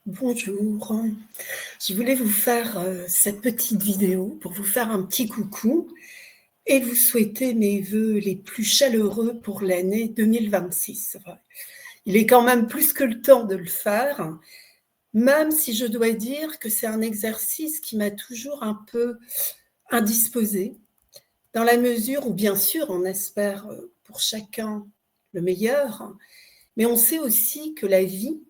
Bonjour, je voulais vous faire cette petite vidéo pour vous faire un petit coucou et vous souhaiter mes vœux les plus chaleureux pour l'année 2026. Il est quand même plus que le temps de le faire, même si je dois dire que c'est un exercice qui m'a toujours un peu indisposée, dans la mesure où bien sûr on espère pour chacun le meilleur, mais on sait aussi que la vie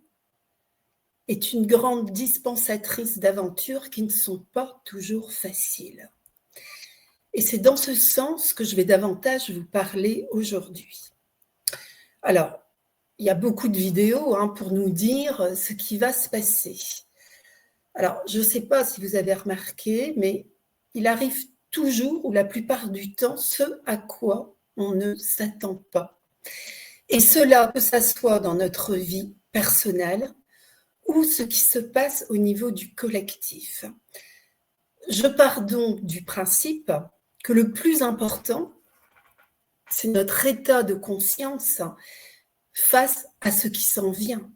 est une grande dispensatrice d'aventures qui ne sont pas toujours faciles. Et c'est dans ce sens que je vais davantage vous parler aujourd'hui. Alors, il y a beaucoup de vidéos pour nous dire ce qui va se passer. Alors, je ne sais pas si vous avez remarqué, mais il arrive toujours, ou la plupart du temps, ce à quoi on ne s'attend pas. Et cela, que ça soit dans notre vie personnelle, ou ce qui se passe au niveau du collectif. Je pars donc du principe que le plus important, c'est notre état de conscience face à ce qui s'en vient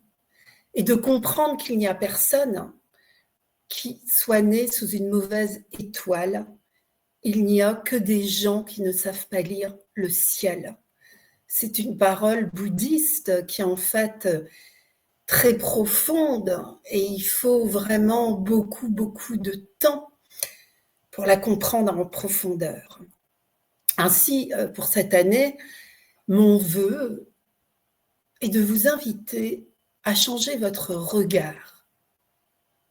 et de comprendre qu'il n'y a personne qui soit né sous une mauvaise étoile. Il n'y a que des gens qui ne savent pas lire le ciel. C'est une parole bouddhiste qui est en fait très profonde et il faut vraiment beaucoup de temps pour la comprendre en profondeur. Ainsi, pour cette année, mon vœu est de vous inviter à changer votre regard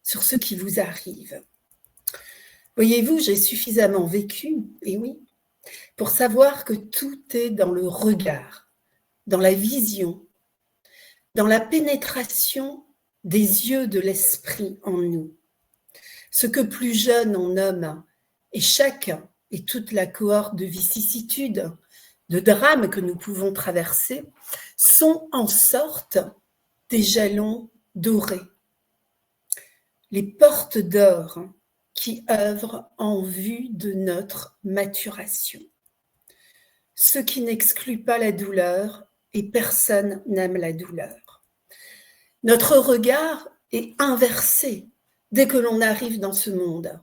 sur ce qui vous arrive. Voyez-vous, j'ai suffisamment vécu, et oui, pour savoir que tout est dans le regard, dans la vision, dans la pénétration des yeux de l'esprit en nous. Ce que plus jeune on nomme, et chacun et toute la cohorte de vicissitudes, de drames que nous pouvons traverser, sont en sorte des jalons dorés, les portes d'or qui œuvrent en vue de notre maturation. Ce qui n'exclut pas la douleur, et personne n'aime la douleur. Notre regard est inversé dès que l'on arrive dans ce monde,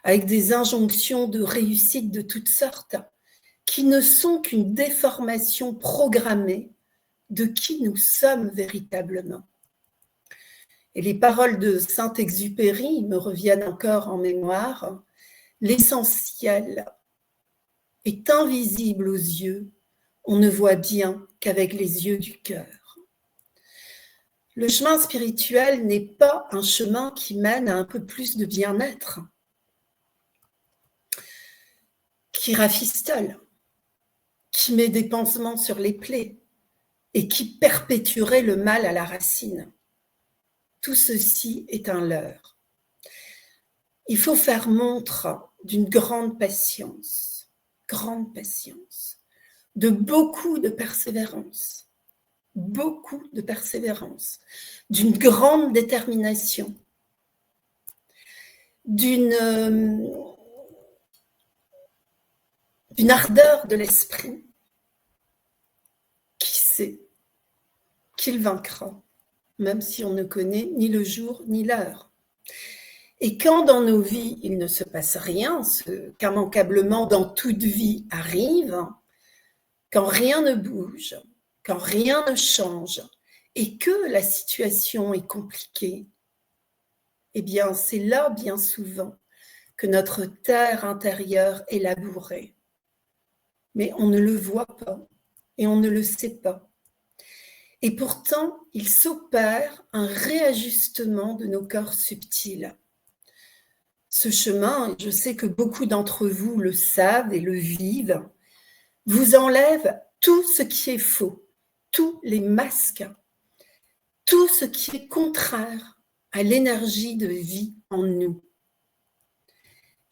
avec des injonctions de réussite de toutes sortes, qui ne sont qu'une déformation programmée de qui nous sommes véritablement. Et les paroles de Saint-Exupéry me reviennent encore en mémoire. L'essentiel est invisible aux yeux, on ne voit bien qu'avec les yeux du cœur. Le chemin spirituel n'est pas un chemin qui mène à un peu plus de bien-être, qui rafistole, qui met des pansements sur les plaies et qui perpétuerait le mal à la racine. Tout ceci est un leurre. Il faut faire montre d'une grande patience, de beaucoup de persévérance, d'une grande détermination, d'une ardeur de l'esprit qui sait qu'il vaincra, même si on ne connaît ni le jour ni l'heure. Et quand dans nos vies il ne se passe rien, ce qu'immanquablement dans toute vie arrive, quand rien ne bouge, quand rien ne change et que la situation est compliquée, eh bien c'est là bien souvent que notre terre intérieure est labourée. Mais on ne le voit pas et on ne le sait pas. Et pourtant, il s'opère un réajustement de nos corps subtils. Ce chemin, je sais que beaucoup d'entre vous le savent et le vivent, vous enlève tout ce qui est faux, tous les masques, tout ce qui est contraire à l'énergie de vie en nous.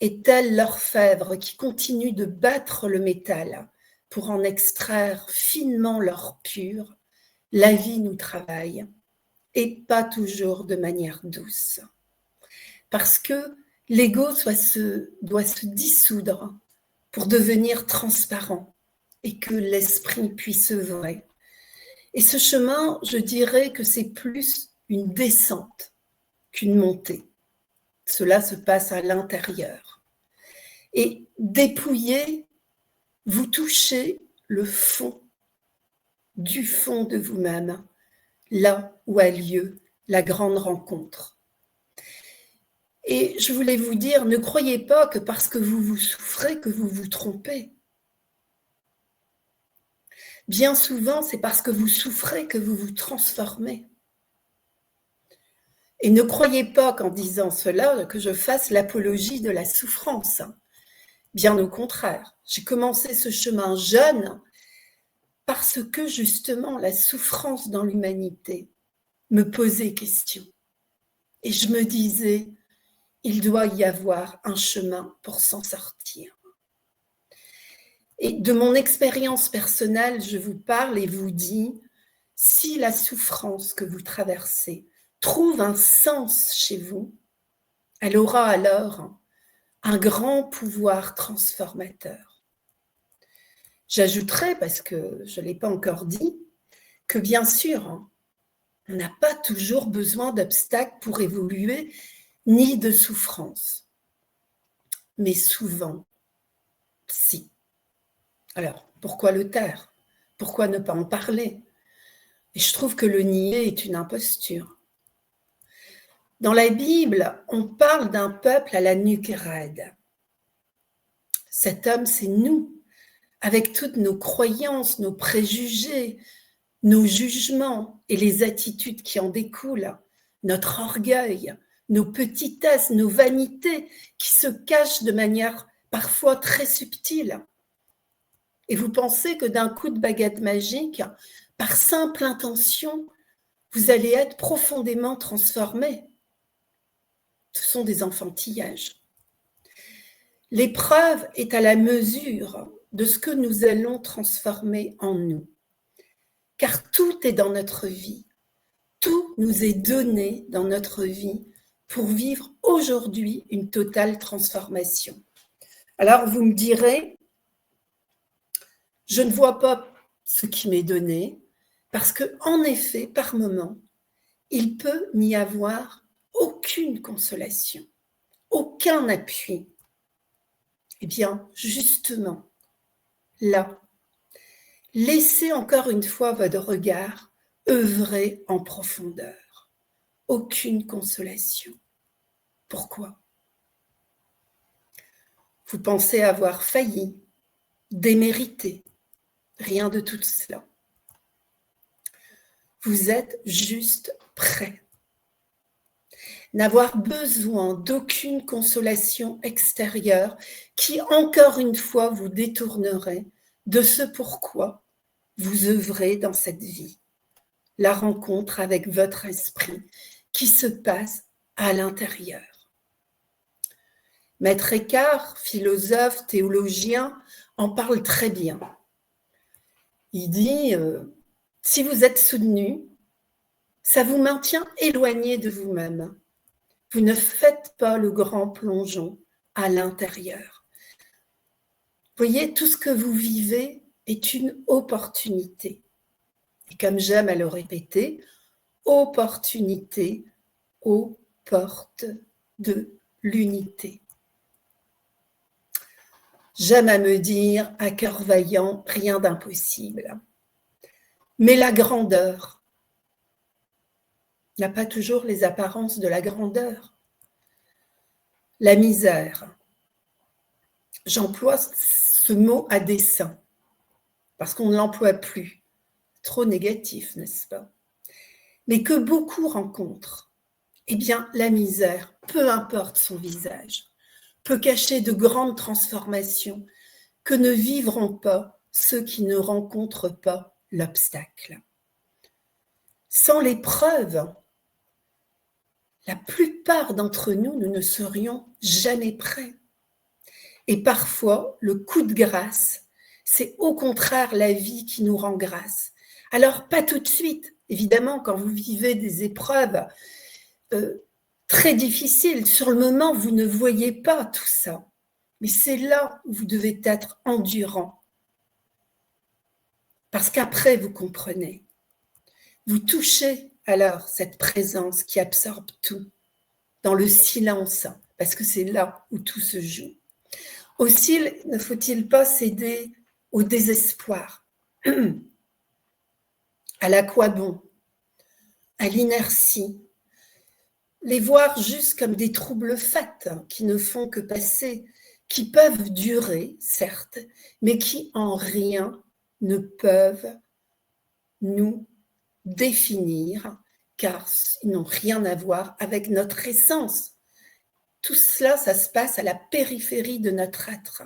Et tel l'orfèvre qui continue de battre le métal pour en extraire finement l'or pur, la vie nous travaille, et pas toujours de manière douce. Parce que l'ego doit se dissoudre pour devenir transparent et que l'esprit puisse œuvrer. Et ce chemin, je dirais que c'est plus une descente qu'une montée. Cela se passe à l'intérieur. Et dépouillé, vous touchez le fond du fond de vous-même, là où a lieu la grande rencontre. Et je voulais vous dire, ne croyez pas que parce que vous souffrez, que vous vous trompez. Bien souvent, c'est parce que vous souffrez que vous vous transformez. Et ne croyez pas qu'en disant cela, que je fasse l'apologie de la souffrance. Bien au contraire, j'ai commencé ce chemin jeune parce que justement la souffrance dans l'humanité me posait question. Et je me disais, il doit y avoir un chemin pour s'en sortir. Et de mon expérience personnelle, je vous parle et vous dis, si la souffrance que vous traversez trouve un sens chez vous, elle aura alors un grand pouvoir transformateur. J'ajouterai, parce que je ne l'ai pas encore dit, que bien sûr, on n'a pas toujours besoin d'obstacles pour évoluer, ni de souffrance. Mais souvent, si. Alors, pourquoi le taire? Pourquoi ne pas en parler? Et je trouve que le nier est une imposture. Dans la Bible, on parle d'un peuple à la nuque raide. Cet homme, c'est nous, avec toutes nos croyances, nos préjugés, nos jugements et les attitudes qui en découlent, notre orgueil, nos petitesses, nos vanités qui se cachent de manière parfois très subtile. Et vous pensez que d'un coup de baguette magique, par simple intention, vous allez être profondément transformé. Ce sont des enfantillages. L'épreuve est à la mesure de ce que nous allons transformer en nous. Car tout est dans notre vie. Tout nous est donné dans notre vie pour vivre aujourd'hui une totale transformation. Alors vous me direz, je ne vois pas ce qui m'est donné, parce que en effet, par moment, il peut n'y avoir aucune consolation, aucun appui. Eh bien, justement, là, laissez encore une fois votre regard œuvrer en profondeur. Aucune consolation. Pourquoi? Vous pensez avoir failli, démérité. Rien de tout cela. Vous êtes juste prêt. N'avoir besoin d'aucune consolation extérieure qui, encore une fois, vous détournerait de ce pourquoi vous œuvrez dans cette vie. La rencontre avec votre esprit qui se passe à l'intérieur. Maître Eckhart, philosophe, théologien, en parle très bien. Il dit, si vous êtes soutenu, ça vous maintient éloigné de vous-même. Vous ne faites pas le grand plongeon à l'intérieur. Vous voyez, tout ce que vous vivez est une opportunité. Et comme j'aime à le répéter, opportunité aux portes de l'unité. J'aime à me dire, à cœur vaillant, rien d'impossible. Mais la grandeur n'a pas toujours les apparences de la grandeur. La misère, j'emploie ce mot à dessein, parce qu'on ne l'emploie plus. Trop négatif, n'est-ce pas? Mais que beaucoup rencontrent, eh bien, la misère, peu importe son visage, peut cacher de grandes transformations que ne vivront pas ceux qui ne rencontrent pas l'obstacle. Sans l'épreuve, la plupart d'entre nous, nous ne serions jamais prêts. Et parfois, le coup de grâce, c'est au contraire la vie qui nous rend grâce. Alors, pas tout de suite, évidemment, quand vous vivez des épreuves très difficiles, sur le moment, vous ne voyez pas tout ça. Mais c'est là où vous devez être endurant. Parce qu'après, vous comprenez. Vous touchez alors cette présence qui absorbe tout. dans le silence, parce que c'est là où tout se joue. Aussi, ne faut-il pas céder au désespoir, à l'aquabon, à l'inertie, les voir juste comme des troubles faits qui ne font que passer, qui peuvent durer, certes, mais qui en rien ne peuvent nous définir, car ils n'ont rien à voir avec notre essence. Tout cela, ça se passe à la périphérie de notre être.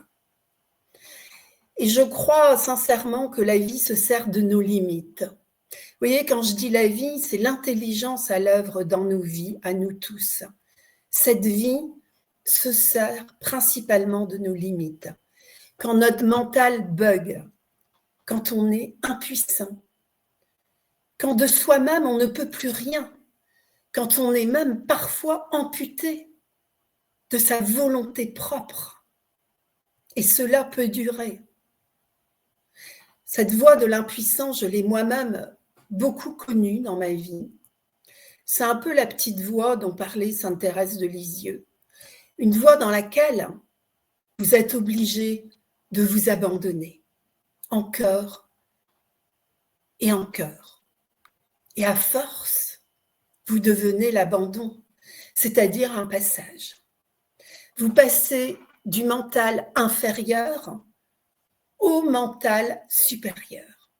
Et je crois sincèrement que la vie se sert de nos limites. Vous voyez, quand je dis la vie, c'est l'intelligence à l'œuvre dans nos vies, à nous tous. Cette vie se sert principalement de nos limites. Quand notre mental bug, quand on est impuissant, quand de soi-même on ne peut plus rien, quand on est même parfois amputé de sa volonté propre. Et cela peut durer. Cette voie de l'impuissance, je l'ai moi-même beaucoup connue dans ma vie. C'est un peu la petite voie dont parlait sainte Thérèse de Lisieux. Une voie dans laquelle vous êtes obligé de vous abandonner, encore et encore. Et à force, vous devenez l'abandon, c'est-à-dire un passage. Vous passez du mental inférieur au mental supérieur.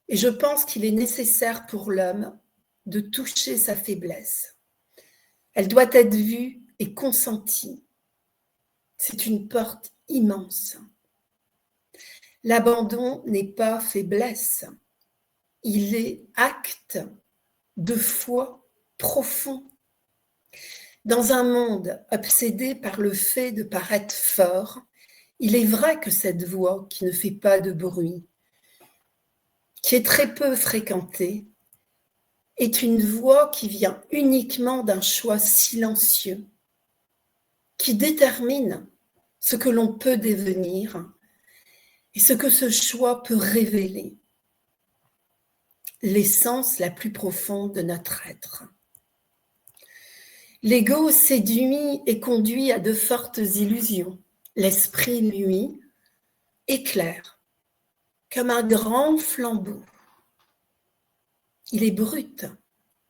Et je pense qu'il est nécessaire pour l'homme de toucher sa faiblesse. Elle doit être vue et consentie. C'est une porte immense. L'abandon n'est pas faiblesse. Il est acte de foi profond. Dans un monde obsédé par le fait de paraître fort, il est vrai que cette voix qui ne fait pas de bruit, qui est très peu fréquentée, est une voix qui vient uniquement d'un choix silencieux, qui détermine ce que l'on peut devenir et ce que ce choix peut révéler, l'essence la plus profonde de notre être. L'ego séduit et conduit à de fortes illusions. L'esprit, lui, éclaire comme un grand flambeau. Il est brut,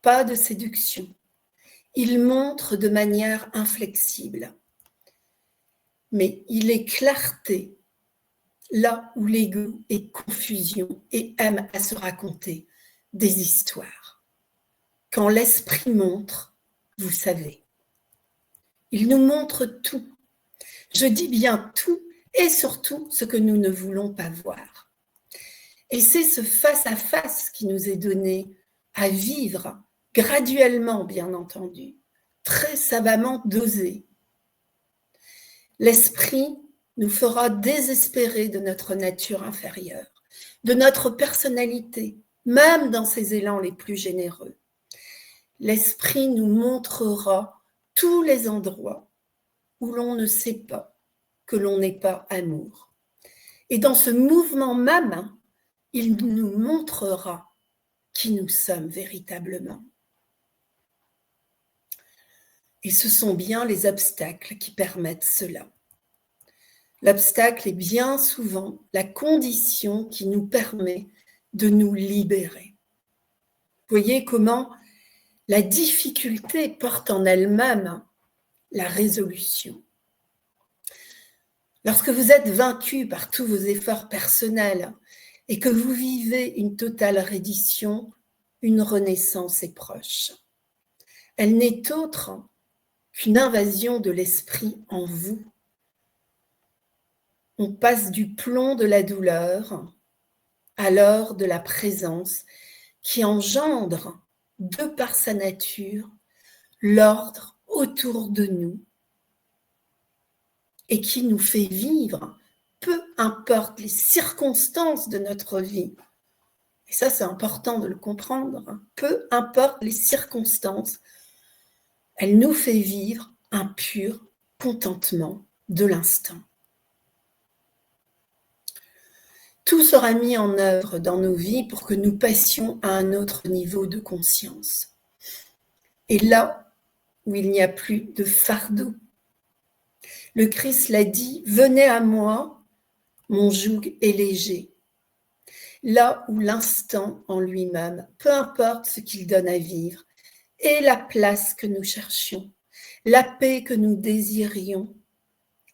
pas de séduction. Il montre de manière inflexible. Mais il est clarté là où l'ego est confusion et aime à se raconter des histoires. Quand l'esprit montre, vous savez, il nous montre tout. Je dis bien tout et surtout ce que nous ne voulons pas voir. Et c'est ce face-à-face qui nous est donné à vivre graduellement, bien entendu, très savamment dosé. L'esprit nous fera désespérer de notre nature inférieure, de notre personnalité, même dans ses élans les plus généreux. L'esprit nous montrera tous les endroits où l'on ne sait pas que l'on n'est pas amour. Et dans ce mouvement même, il nous montrera qui nous sommes véritablement. Et ce sont bien les obstacles qui permettent cela. L'obstacle est bien souvent la condition qui nous permet de nous libérer. Vous voyez comment la difficulté porte en elle-même la résolution. Lorsque vous êtes vaincu par tous vos efforts personnels et que vous vivez une totale reddition, une renaissance est proche. Elle n'est autre qu'une invasion de l'esprit en vous. On passe du plomb de la douleur à l'or de la présence qui engendre, de par sa nature, l'ordre autour de nous et qui nous fait vivre, peu importe les circonstances de notre vie. Et ça, c'est important de le comprendre. Peu importe les circonstances, elle nous fait vivre un pur contentement de l'instant. Tout sera mis en œuvre dans nos vies pour que nous passions à un autre niveau de conscience. Et là, où il n'y a plus de fardeau. Le Christ l'a dit, « Venez à moi, mon joug est léger ». Là où l'instant en lui-même, peu importe ce qu'il donne à vivre, est la place que nous cherchions, la paix que nous désirions,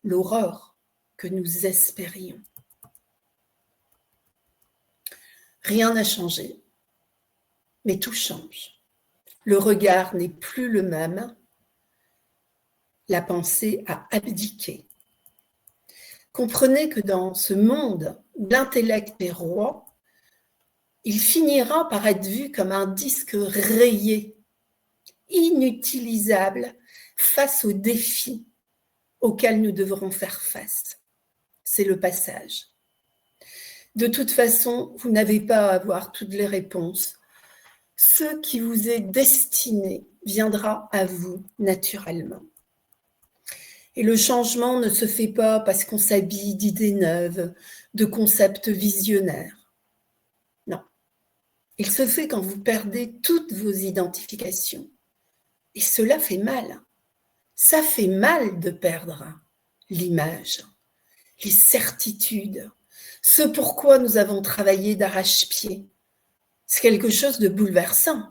l'aurore que nous espérions. Rien n'a changé, mais tout change. Le regard n'est plus le même, la pensée a abdiqué. Comprenez que dans ce monde où l'intellect est roi, il finira par être vu comme un disque rayé, inutilisable face aux défis auxquels nous devrons faire face. C'est le passage. De toute façon, vous n'avez pas à avoir toutes les réponses. Ce qui vous est destiné viendra à vous naturellement. Et le changement ne se fait pas parce qu'on s'habille d'idées neuves, de concepts visionnaires. Non. Il se fait quand vous perdez toutes vos identifications. Et cela fait mal. Ça fait mal de perdre l'image, les certitudes, ce pourquoi nous avons travaillé d'arrache-pied. C'est quelque chose de bouleversant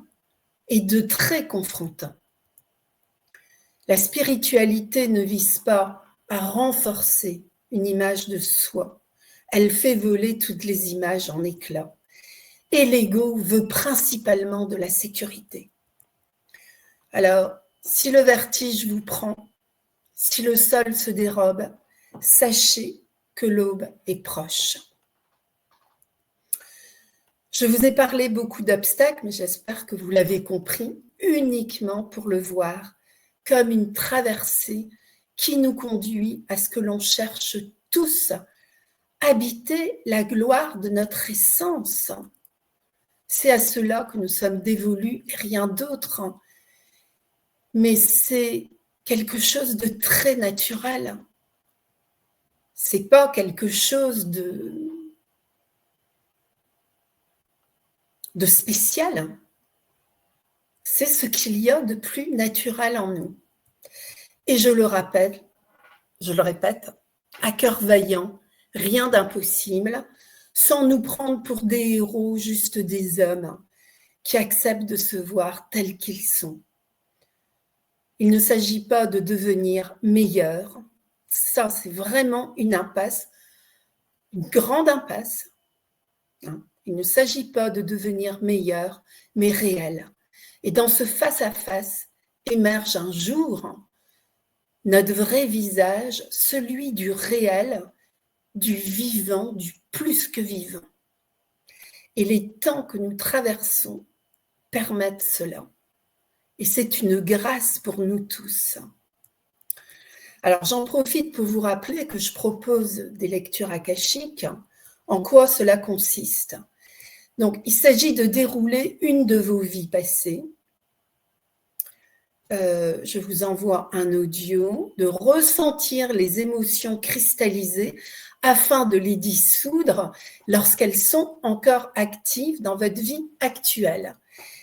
et de très confrontant. La spiritualité ne vise pas à renforcer une image de soi. Elle fait voler toutes les images en éclats. Et l'ego veut principalement de la sécurité. Alors, si le vertige vous prend, si le sol se dérobe, sachez que l'aube est proche. Je vous ai parlé beaucoup d'obstacles, mais j'espère que vous l'avez compris, uniquement pour le voir comme une traversée qui nous conduit à ce que l'on cherche tous, habiter la gloire de notre essence. C'est à cela que nous sommes dévolus, rien d'autre. Mais c'est quelque chose de très naturel. C'est pas quelque chose de spécial. C'est ce qu'il y a de plus naturel en nous. Et je le répète, à cœur vaillant, rien d'impossible, sans nous prendre pour des héros, juste des hommes qui acceptent de se voir tels qu'ils sont. Il ne s'agit pas de devenir meilleur. Ça, c'est vraiment une impasse, une grande impasse. Il ne s'agit pas de devenir meilleur, mais réel. Et dans ce face-à-face émerge un jour notre vrai visage, celui du réel, du vivant, du plus que vivant. Et les temps que nous traversons permettent cela. Et c'est une grâce pour nous tous. Alors, j'en profite pour vous rappeler que je propose des lectures akashiques. En quoi cela consiste? Donc, il s'agit de dérouler une de vos vies passées. Je vous envoie un audio, de ressentir les émotions cristallisées afin de les dissoudre lorsqu'elles sont encore actives dans votre vie actuelle.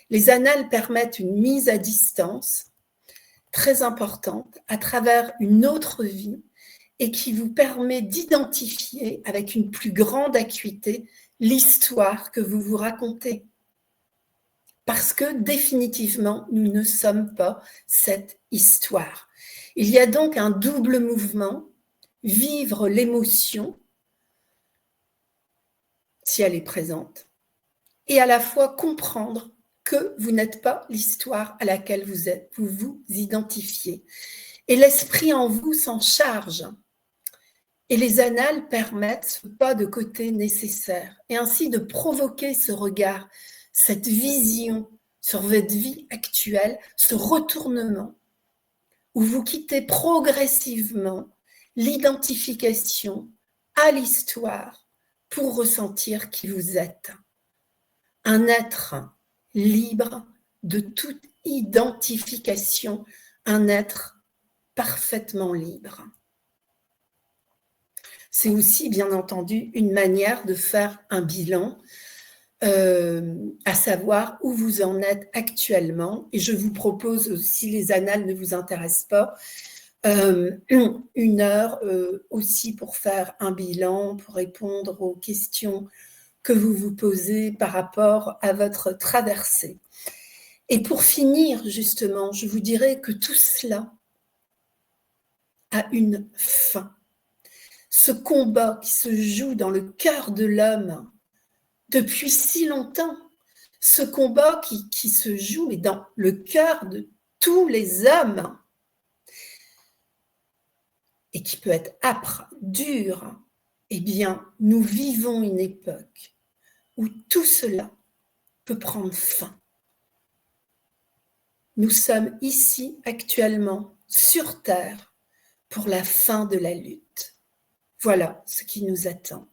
Les annales permettent une mise à distance très importante à travers une autre vie et qui vous permet d'identifier avec une plus grande acuité l'histoire que vous vous racontez. Parce que définitivement, nous ne sommes pas cette histoire. Il y a donc un double mouvement, vivre l'émotion, si elle est présente, et à la fois comprendre que vous n'êtes pas l'histoire à laquelle vous vous identifiez. Et l'esprit en vous s'en charge. Et les annales permettent ce pas de côté nécessaire, et ainsi de provoquer ce regard, cette vision sur votre vie actuelle, ce retournement, où vous quittez progressivement l'identification à l'histoire pour ressentir qui vous êtes. Un être libre de toute identification, un être parfaitement libre. C'est aussi, bien entendu, une manière de faire un bilan à savoir où vous en êtes actuellement. Et je vous propose, si les annales ne vous intéressent pas, 1 heure aussi pour faire un bilan, pour répondre aux questions que vous vous posez par rapport à votre traversée. Et pour finir, justement, je vous dirais que tout cela a une fin. Ce combat qui se joue dans le cœur de l'homme depuis si longtemps, ce combat qui se joue mais dans le cœur de tous les hommes et qui peut être âpre, dur, eh bien, nous vivons une époque où tout cela peut prendre fin. Nous sommes ici actuellement sur Terre pour la fin de la lutte. Voilà ce qui nous attend.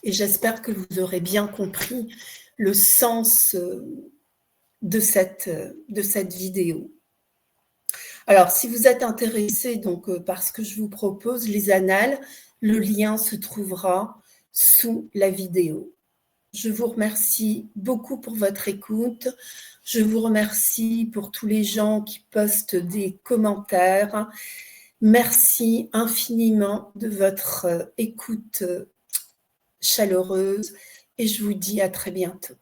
Et j'espère que vous aurez bien compris le sens de cette vidéo. Alors, si vous êtes intéressé par ce que je vous propose, les annales, le lien se trouvera sous la vidéo. Je vous remercie beaucoup pour votre écoute. Je vous remercie pour tous les gens qui postent des commentaires. Merci infiniment de votre écoute chaleureuse et je vous dis à très bientôt.